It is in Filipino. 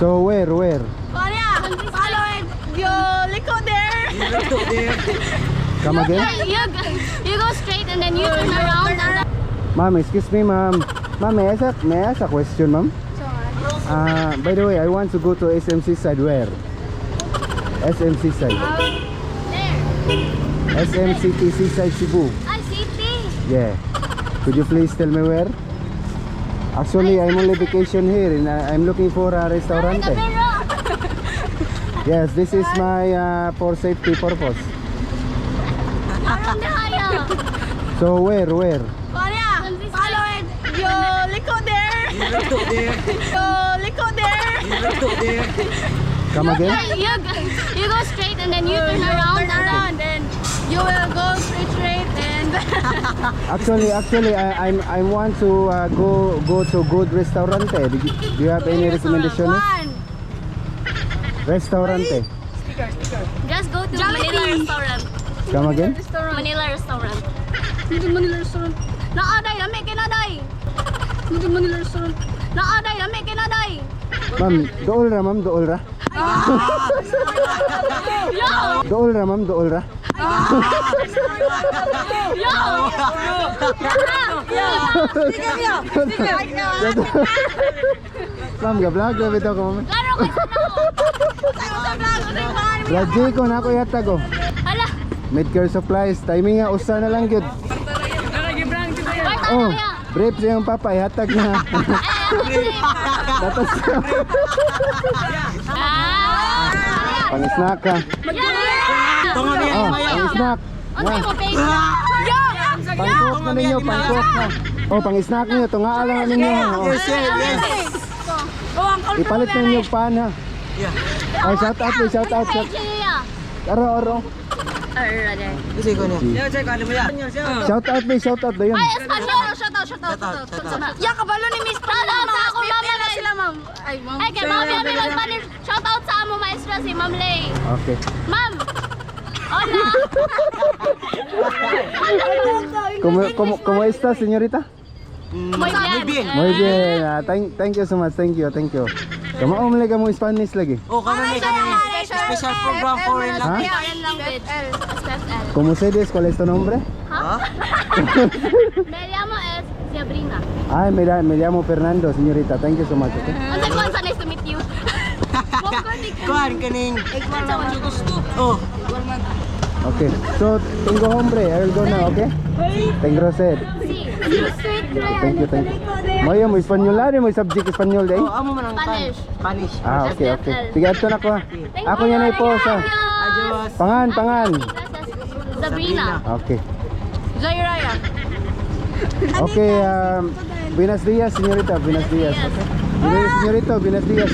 So where? Korea! Follow it! You liko there! Come again? You go straight and then you turn around. Ma'am, excuse me, ma'am. Ma'am, may I ask a question, ma'am? By the way, I want to go to SMC side. Where? SMC side. There. SMCTC side Cebu. City. Yeah. Could you please tell me where? Actually, I'm on vacation here and I'm looking for a restaurant. Yes, this is my for safety purpose. So where? Korea! Follow it! You liko there! You liko there! Come again? You go straight and then you turn around. Then you will go straight and Actually, I want to go to good restaurante. Do you have any recommendation? Restaurante. Just go to Manila restaurant. Come again? Manila restaurant. Manila restaurant. Naaday, lami kinaday. Manila restaurant. Naaday, lami kinaday. Ma'am, dool ra, ma'am, dool ra. Dool ra, ma'am, dool ra. Ma'am, ga-vlog na bitaw ko, ma'am. Klaro ko sa Radji ko na ako yata ko. Hala. Medcare supplies, timing nga usa na lang gyud. Oh, brief siyang papa, ihatag na. Tapos pang-snack ka. Oh, pang-snack. Pang-cook na ninyo, pang-cook na. Oh, pang-snack niyo, tunga lang ninyo. Oh. Ipalit na ninyo pan ha. Oh, shout out, shout out. Aro. Shout out ba yun? Ay, shout out. Ya kabalo ni Miss Pala Shout out sa ako, ma'am. na sila, ma'am. Ay, ma'am. Ay, kay ma'am yan nagpanin. Shout out sa amo maestra si Ma'am Lay. Okay. Ma'am. Hola. ¿Cómo está, señorita? Muy bien. Muy bien. Thank you so much. Thank you. Kamao man mo Spanish lagi. Oh, kami may special program for Ha? Foreign language. SFL. ¿Cómo se dice? ¿Cuál es tu nombre? Me llamo es Sabrina. Ay, mira, me llamo Fernando, señorita. Thank you so much. Okay? Ang Kwanza, nice to meet you. kuan kaning. Oh, Okay. So, tengo hombre. I will go now, okay? Tengo sed. Thank you. Moyo, mo Espanyol mo subject Espanyol day. oh, amo man ang Spanish. Spanish. Okay. Sige, ato na ko. Ako yan ay po sa Adios. pangan. Sabrina. Okay. Zairaya. Okay, buenos días, señorita. Buenos días. Okay. Señorita, buenos días.